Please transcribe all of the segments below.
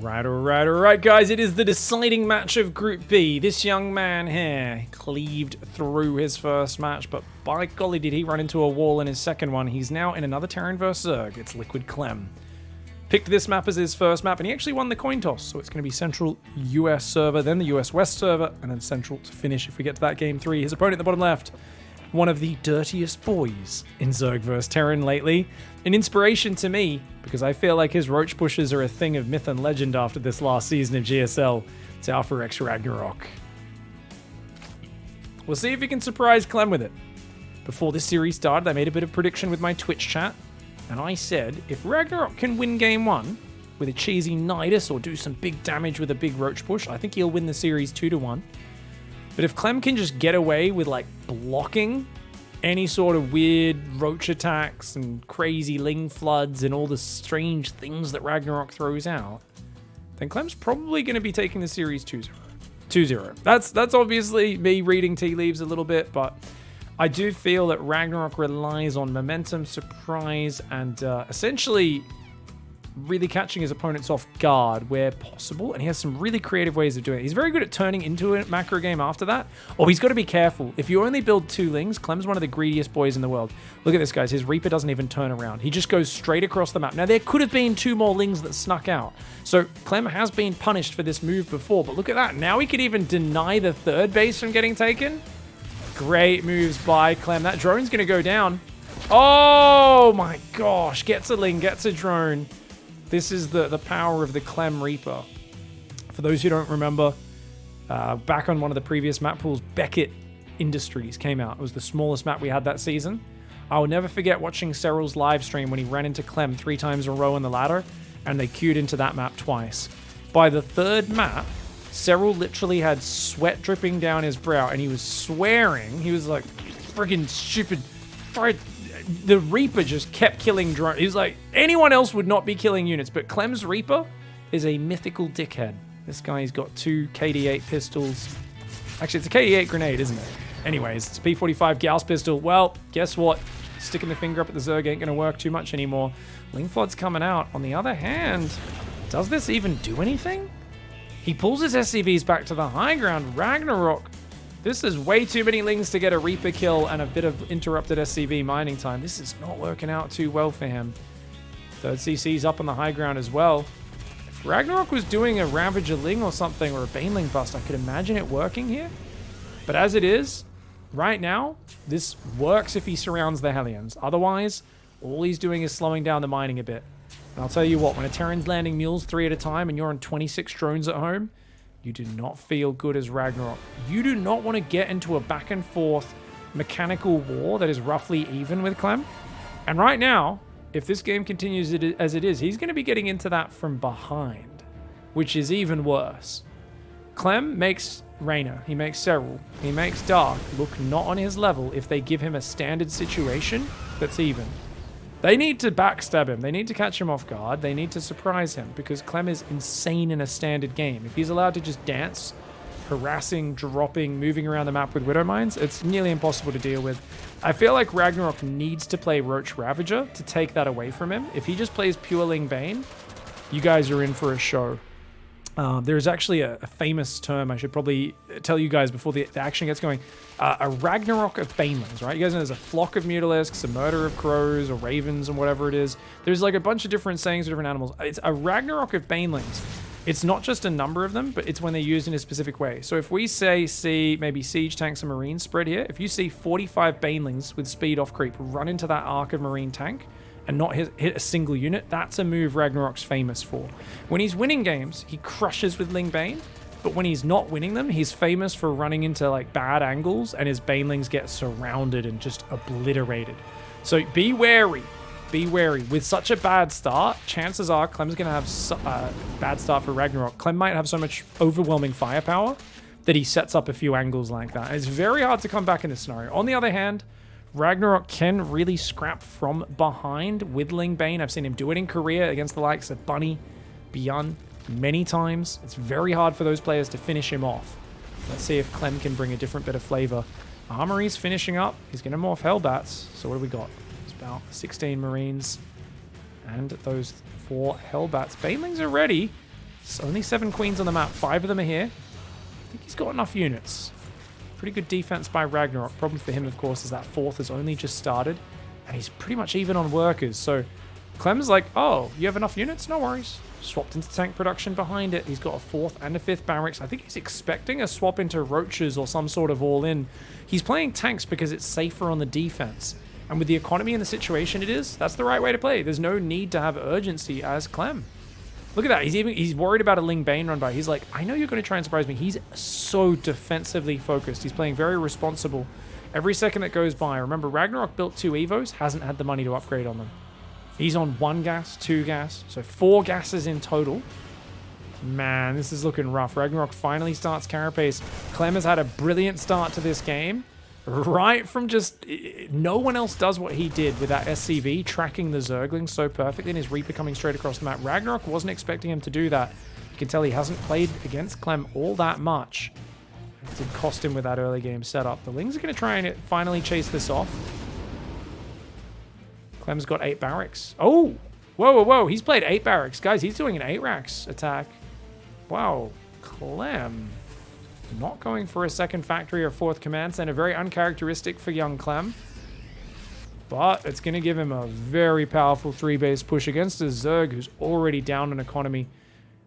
Alright, guys. It is the deciding match of Group B. This young man here cleaved through his first match, but by golly did he run into a wall in his second one. He's now in another Terran vs Zerg. It's Liquid Clem. Picked this map as his first map, and he actually won the coin toss, so it's going to be Central US server, then the US West server, and then Central to finish if we get to that Game 3. His opponent at the bottom left, one of the dirtiest boys in Zerg vs Terran lately. An inspiration to me, because I feel like his roach pushes are a thing of myth and legend after this last season of GSL. It's Alpha X RagnaroK. We'll see if he can surprise Clem with it. Before this series started, I made a bit of prediction with my Twitch chat, and I said, if RagnaroK can win Game 1 with a cheesy Nidus or do some big damage with a big roach push, I think he'll win the series 2-1. But if Clem can just get away with like blocking any sort of weird roach attacks and crazy ling floods and all the strange things that RagnaroK throws out, then Clem's probably going to be taking the series 2-0. That's obviously me reading tea leaves a little bit, but I do feel that RagnaroK relies on momentum, surprise, and essentially really catching his opponents off guard where possible, and he has some really creative ways of doing it. He's very good at turning into a macro game after that, or he's got to be careful. If you only build 2 lings, Clem's one of the greediest boys in the world. Look at this, guys. His Reaper doesn't even turn around. He just goes straight across the map. Now, there could have been 2 more lings that snuck out, so Clem has been punished for this move before, but look at that. Now he could even deny the 3rd base from getting taken. Great moves by Clem. That drone's going to go down. Oh my gosh. Gets a ling, gets a drone. This is the power of the Clem Reaper. For those who don't remember, back on one of the previous map pools, Beckett Industries came out. It was the smallest map we had that season. I will never forget watching Cyril's live stream when he ran into Clem 3 times in a row on the ladder, and they queued into that map twice. By the 3rd map, Cyril literally had sweat dripping down his brow, and he was swearing. He was like, friggin' stupid. The Reaper just kept killing drones. He's like, anyone else would not be killing units, but Clem's Reaper is a mythical dickhead. This guy's got 2 KD8 pistols. Actually, it's a KD8 grenade, isn't it? Anyways, it's a P45 Gauss pistol. Well, guess what? Sticking the finger up at the Zerg ain't gonna work too much anymore. Lingflod's coming out. On the other hand, does this even do anything? He pulls his SCVs back to the high ground. RagnaroK, this is way too many lings to get a Reaper kill and a bit of interrupted SCV mining time. This is not working out too well for him. 3rd CC's up on the high ground as well. If RagnaroK was doing a Ravager Ling or something, or a Baneling bust, I could imagine it working here. But as it is, right now, this works if he surrounds the Hellions. Otherwise, all he's doing is slowing down the mining a bit. And I'll tell you what, when a Terran's landing mules 3 at a time and you're on 26 drones at home, you do not feel good as RagnaroK. You do not want to get into a back and forth mechanical war that is roughly even with Clem. And right now, if this game continues as it is, he's going to be getting into that from behind, which is even worse. Clem makes Reyna, he makes Cyril, he makes Dark look not on his level if they give him a standard situation that's even. They need to backstab him. They need to catch him off guard. They need to surprise him because Clem is insane in a standard game. If he's allowed to just dance, harassing, dropping, moving around the map with Widow Mines, it's nearly impossible to deal with. I feel like RagnaroK needs to play Roach Ravager to take that away from him. If he just plays Pure Ling Bane, you guys are in for a show. There's actually a famous term I should probably tell you guys before the action gets going. A RagnaroK of Banelings, right? You guys know there's a flock of Mutalisks, a murder of crows or ravens and whatever it is. There's like a bunch of different sayings for different animals. It's a RagnaroK of Banelings. It's not just a number of them, but it's when they're used in a specific way. So if we see maybe siege tanks and marines spread here, if you see 45 Banelings with speed off creep run into that arc of marine tank, and not hit a single unit, that's a move RagnaroK's famous for. When he's winning games, he crushes with Ling Bane, but when he's not winning them, he's famous for running into like bad angles, and his Banelings get surrounded and just obliterated. So be wary. Be wary. With such a bad start, chances are Clem's going to have a bad start for RagnaroK. Clem might have so much overwhelming firepower that he sets up a few angles like that. It's very hard to come back in this scenario. On the other hand, RagnaroK can really scrap from behind with Ling Bane. I've seen him do it in Korea against the likes of Bunny, Beyond many times. It's very hard for those players to finish him off. Let's see if Clem can bring a different bit of flavor. Armory's finishing up. He's going to morph Hellbats. So what do we got? It's about 16 Marines and those 4 Hellbats. Banelings are ready. It's only 7 queens on the map. 5 of them are here. I think he's got enough units. Pretty good defense by RagnaroK. Problem for him, of course, is that 4th has only just started. And he's pretty much even on workers. So Clem's like, oh, you have enough units? No worries. Swapped into tank production behind it. He's got a 4th and a 5th barracks. I think he's expecting a swap into roaches or some sort of all-in. He's playing tanks because it's safer on the defense. And with the economy and the situation it is, that's the right way to play. There's no need to have urgency as Clem. Look at that. He's worried about a Ling Bane run by. He's like, I know you're going to try and surprise me. He's so defensively focused. He's playing very responsible. Every second that goes by, remember, RagnaroK built 2 Evos, hasn't had the money to upgrade on them. He's on 1 gas, 2 gas, so 4 gases in total. Man, this is looking rough. RagnaroK finally starts Carapace. Clem has had a brilliant start to this game. Right from just... No one else does what he did with that SCV, tracking the Zerglings so perfectly, and his Reaper coming straight across the map. RagnaroK wasn't expecting him to do that. You can tell he hasn't played against Clem all that much. It did cost him with that early game setup. The Lings are going to try and finally chase this off. Clem's got 8 barracks. Oh! Whoa, whoa, whoa. He's played 8 barracks. Guys, he's doing an 8 racks attack. Wow. Clem. Not going for a second factory or 4th command center. Very uncharacteristic for young Clem. But it's going to give him a very powerful 3-base push against a Zerg who's already down in economy.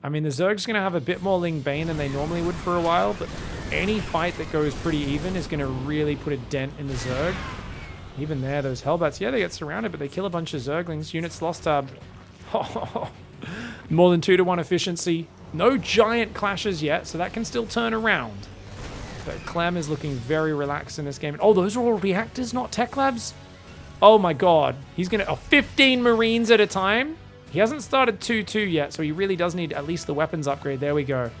I mean, the Zerg's going to have a bit more Ling Bane than they normally would for a while, but any fight that goes pretty even is going to really put a dent in the Zerg. Even there, those Hellbats, yeah, they get surrounded, but they kill a bunch of Zerglings. Units lost tab. More than 2-to-1 efficiency. No giant clashes yet, so that can still turn around. But Clem is looking very relaxed in this game. Oh, those are all reactors, not tech labs? Oh my god. He's going to... Oh, 15 Marines at a time? He hasn't started 2-2 yet, so he really does need at least the weapons upgrade. There we go.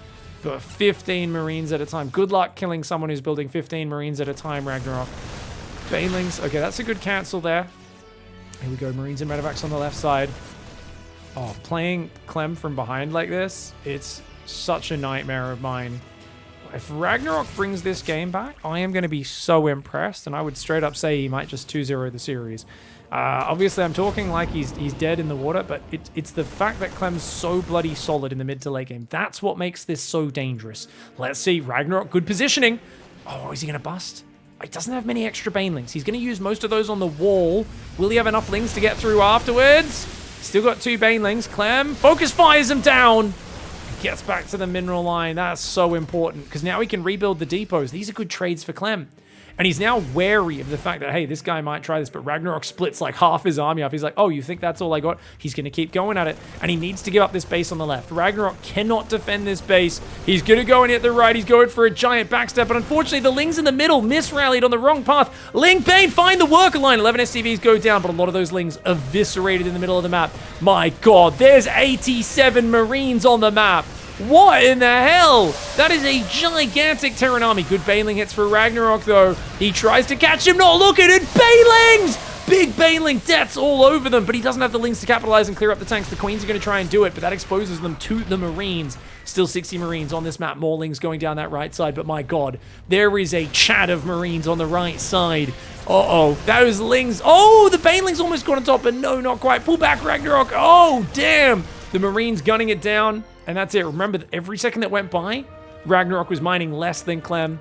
But 15 Marines at a time. Good luck killing someone who's building 15 Marines at a time, RagnaroK. Banelings. Okay, that's a good cancel there. Here we go. Marines and Medevacs on the left side. Oh, playing Clem from behind like this, it's such a nightmare of mine. If RagnaroK brings this game back, I am going to be so impressed, and I would straight up say he might just 2-0 the series. Obviously, I'm talking like he's dead in the water, but it's the fact that Clem's so bloody solid in the mid to late game. That's what makes this so dangerous. Let's see. RagnaroK, good positioning. Oh, is he going to bust? He doesn't have many extra Banelings. He's going to use most of those on the wall. Will he have enough Lings to get through afterwards? Still got 2 Banelings. Clem focus fires him down. Gets back to the mineral line. That's so important because now he can rebuild the depots. These are good trades for Clem. And he's now wary of the fact that, hey, this guy might try this, but RagnaroK splits like half his army off. He's like, oh, you think that's all I got? He's going to keep going at it, and he needs to give up this base on the left. RagnaroK cannot defend this base. He's going to go in at the right. He's going for a giant backstep, but unfortunately, the Lings in the middle misrallied on the wrong path. Ling Bane find the worker line. 11 SCVs go down, but a lot of those Lings eviscerated in the middle of the map. My God, there's 87 Marines on the map. What in the hell? That is a gigantic Terran army. Good Baneling hits for RagnaroK, though. He tries to catch him, not looking, and Banelings! Big Baneling deaths all over them, but he doesn't have the Lings to capitalize and clear up the tanks. The Queens are going to try and do it, but that exposes them to the Marines. Still 60 Marines on this map. More Lings going down that right side, but my God, there is a chat of Marines on the right side. Uh-oh, those Lings. Oh, the Banelings almost got on top, but no, not quite. Pull back, RagnaroK. Oh, damn. The Marines gunning it down. And that's it. Remember, every second that went by, RagnaroK was mining less than Clem.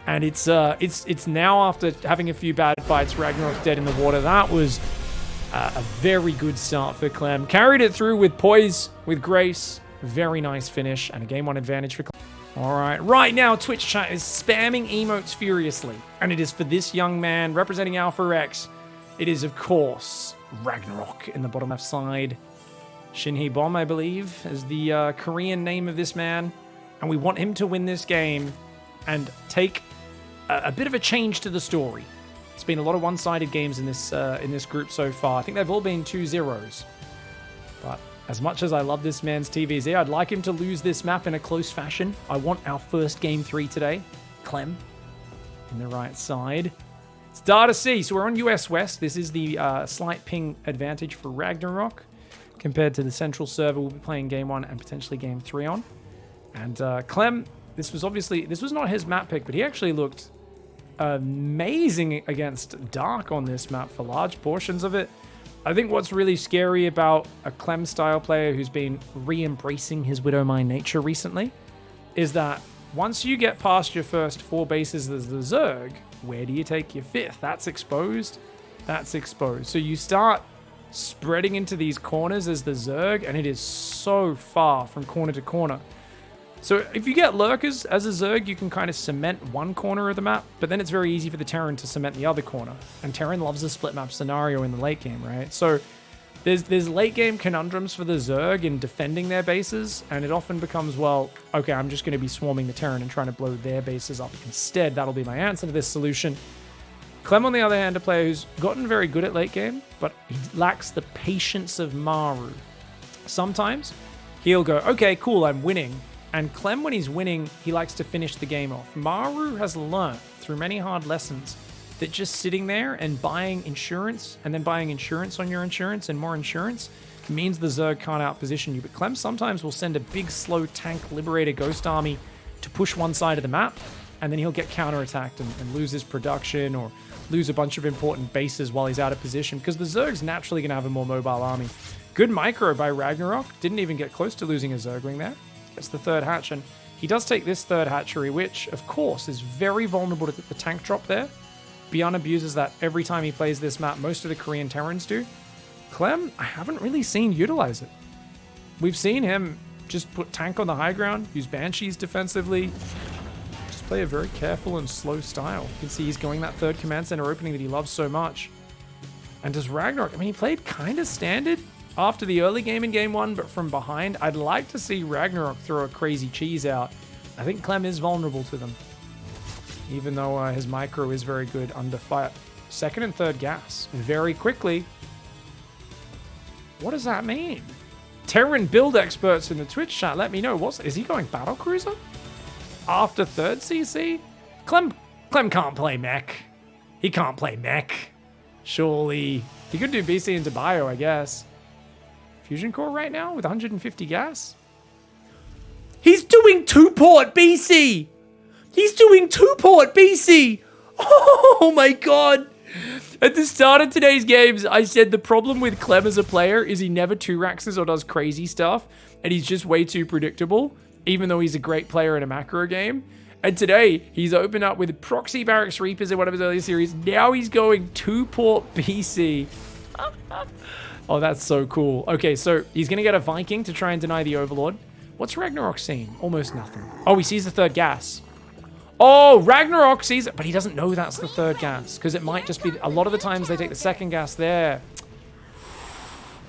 And it's now, after having a few bad fights, RagnaroK dead in the water. That was a very good start for Clem. Carried it through with poise, with grace. Very nice finish, and a game 1 advantage for Clem. All right now, Twitch chat is spamming emotes furiously. And it is for this young man representing Alpha X. It is, of course, RagnaroK in the bottom left side. Shinhee Bom, I believe, is the Korean name of this man. And we want him to win this game and take a bit of a change to the story. It's been a lot of one-sided games in this group so far. I think they've all been 2-0s. But as much as I love this man's TvZ, I'd like him to lose this map in a close fashion. I want our first game 3 today. Clem in the right side. It's Data C, so we're on US West. This is the slight ping advantage for RagnaroK. Compared to the central server we'll be playing game 1 and potentially game 3 on. And Clem, this was not his map pick, but he actually looked amazing against Dark on this map for large portions of it. I think what's really scary about a Clem style player who's been re-embracing his Widowmine nature recently is that once you get past your first 4 bases as the Zerg, where do you take your 5th? That's exposed. That's exposed. So you start spreading into these corners as the Zerg, and it is so far from corner to corner. So if you get lurkers as a Zerg, you can kind of cement one corner of the map, but then it's very easy for the Terran to cement the other corner. And Terran loves a split map scenario in the late game, right? So there's late game conundrums for the Zerg in defending their bases, and it often becomes, well, okay, I'm just going to be swarming the Terran and trying to blow their bases up instead. That'll be my answer to this solution. Clem, on the other hand, a player who's gotten very good at late game, but he lacks the patience of Maru. Sometimes he'll go, okay, cool, I'm winning. And Clem, when he's winning, he likes to finish the game off. Maru has learnt through many hard lessons that just sitting there and buying insurance and then buying insurance on your insurance and more insurance means the Zerg can't outposition you. But Clem sometimes will send a big, slow tank Liberator Ghost Army to push one side of the map, and then he'll get counterattacked and lose his production or lose a bunch of important bases while he's out of position, because the Zerg's naturally going to have a more mobile army. Good micro by RagnaroK. Didn't even get close to losing a Zergling there. Gets the 3rd hatch, and he does take this 3rd hatchery, which, of course, is very vulnerable to the tank drop there. Beyond abuses that every time he plays this map. Most of the Korean Terrans do. Clem, I haven't really seen utilize it. We've seen him just put tank on the high ground, use Banshees defensively, just play a very careful and slow style. You can see he's going that 3rd command center opening that he loves so much. And does RagnaroK, I mean, he played kind of standard after the early game in game 1, but from behind, I'd like to see RagnaroK throw a crazy cheese out. I think Clem is vulnerable to them, even though his micro is very good under fire. 2nd and 3rd gas very quickly. What does that mean? Terran build experts in the Twitch chat, let me know. Is he going battle cruiser after 3rd CC? Clem can't play mech. He can't play mech. Surely he could do BC into bio, I guess. Fusion core right now with 150 gas. He's doing 2-port BC. He's doing 2-port BC. Oh my god. At the start of today's games, I said the problem with Clem as a player is he never 2-raxes or does crazy stuff, and he's just way too predictable, even though he's a great player in a macro game. And today, he's opened up with Proxy Barracks Reapers in one of his earlier series. Now he's going 2-port BC. Oh, that's so cool. Okay, so he's going to get a Viking to try and deny the Overlord. What's RagnaroK seeing? Almost nothing. Oh, he sees the 3rd gas. Oh, RagnaroK sees it, but he doesn't know that's the 3rd gas, because it might just be, a lot of the times they take the 2nd gas there.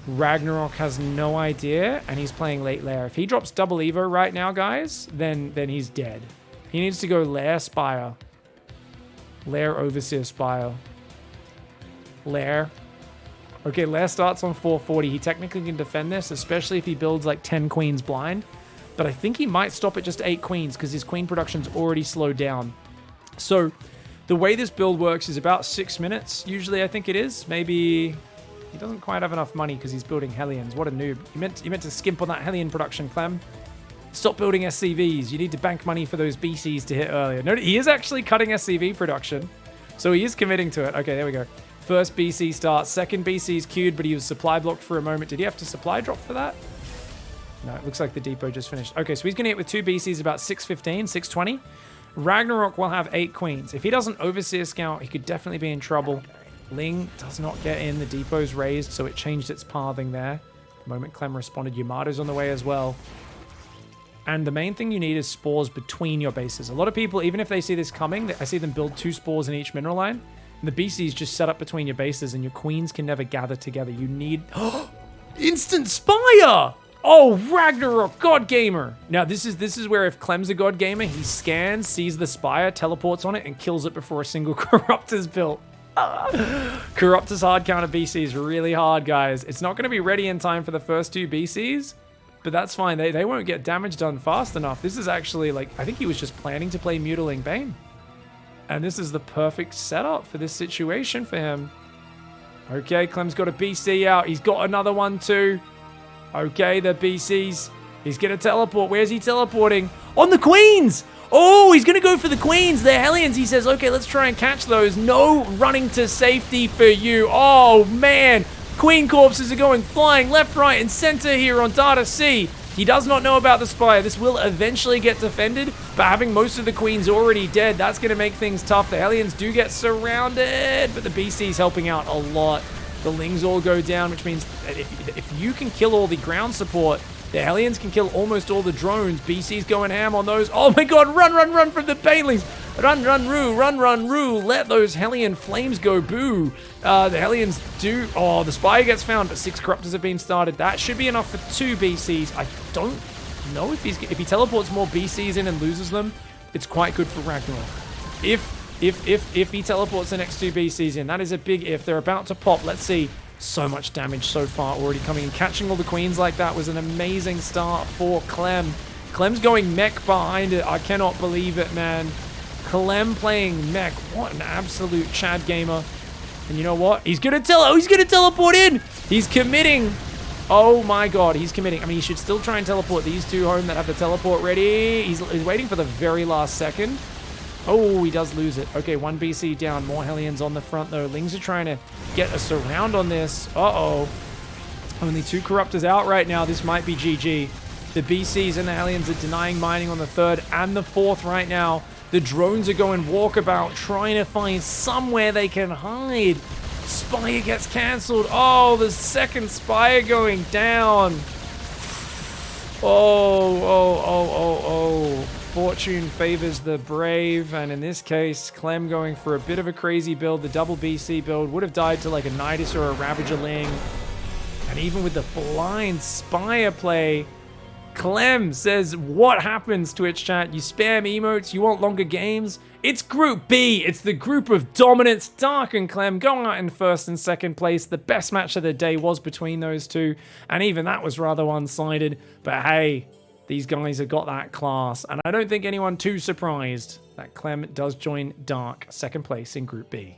RagnaroK has no idea, and he's playing late lair. If he drops double Evo right now, guys, then he's dead. He needs to go Lair Spire. Lair Overseer Spire. Lair. Okay, Lair starts on 440. He technically can defend this, especially if he builds like 10 queens blind. But I think he might stop at just 8 queens because his queen production's already slowed down. So the way this build works is about 6 minutes. Usually, I think it is. Maybe he doesn't quite have enough money because he's building Hellions. What a noob. You meant to skimp on that Hellion production, Clem. Stop building SCVs. You need to bank money for those BCs to hit earlier. No, he is actually cutting SCV production. So he is committing to it. Okay, there we go. First BC starts. 2nd BC's queued, but he was supply blocked for a moment. Did he have to supply drop for that? No, it looks like the depot just finished. Okay, so he's going to hit with 2 BCs about 6:15, 6:20. RagnaroK will have 8 queens. If he doesn't Overseer Scout, he could definitely be in trouble. Ling does not get in. The depot's raised, so it changed its pathing there. The moment Clem responded, Yamato's on the way as well. And the main thing you need is spores between your bases. A lot of people, even if they see this coming, I see them build 2 spores in each mineral line. And the BCs just set up between your bases, and your queens can never gather together. You need... Instant Spire! Oh, RagnaroK, God Gamer. Now, this is where if Clem's a God Gamer, he scans, sees the Spire, teleports on it, and kills it before a single Corruptor's built. Corruptor's hard counter BC is really hard, guys. It's not going to be ready in time for the first 2 BCs, but that's fine. They won't get damage done fast enough. This is actually, like, I think he was just planning to play Mutiling Bane. And this is the perfect setup for this situation for him. Okay, Clem's got a BC out. He's got another one too. Okay, the BCs. He's going to teleport. Where's he teleporting? On the queens! Oh, he's going to go for the queens. They're Hellions. He says, okay, let's try and catch those. No running to safety for you. Oh, man. Queen corpses are going flying left, right, and center here on Data C. He does not know about the Spire. This will eventually get defended, but having most of the Queens already dead, that's going to make things tough. The Hellions do get surrounded, but the BC's helping out a lot. The Lings all go down, which means that if you can kill all the ground support, the Hellions can kill almost all the drones. BC's going ham on those. Oh my god, run from the Banelings. Run, Roo. Let those Hellion flames go, boo. The Hellions do... Oh, the Spire gets found, but 6 Corruptors have been started. That should be enough for 2 BCs. I don't know if he teleports more BCs in and loses them. It's quite good for RagnaroK. If he teleports the next 2 BCs in, that is a big if. They're about to pop. Let's see. So much damage so far already coming in. Catching all the Queens like that was an amazing start for Clem. Clem's going mech behind it. I cannot believe it, man. Clem playing mech. What an absolute Chad gamer. And you know what? He's gonna teleport in. He's committing. Oh my god, he's committing. I mean, he should still try and teleport these 2 home that have the teleport ready. He's waiting for the very last second. Oh, he does lose it. Okay, 1 BC down. More Hellions on the front, though. Lings are trying to get a surround on this. Uh-oh. Only 2 Corruptors out right now. This might be GG. The BCs and the Hellions are denying mining on the 3rd and the 4th right now. The drones are going walkabout, trying to find somewhere they can hide. Spire gets cancelled. Oh, the 2nd Spire going down. Oh. Fortune favors the brave, and in this case, Clem going for a bit of a crazy build. The double BC build would have died to like a Nidus or a Ravager Ling. And even with the blind Spire play, Clem says, what happens, Twitch chat? You spam emotes, you want longer games? It's Group B. It's the group of dominance. Dark and Clem going out in 1st and 2nd place. The best match of the day was between those 2, and even that was rather one-sided. But hey, these guys have got that class, and I don't think anyone too surprised that Clem does join Dark 2nd place in Group B.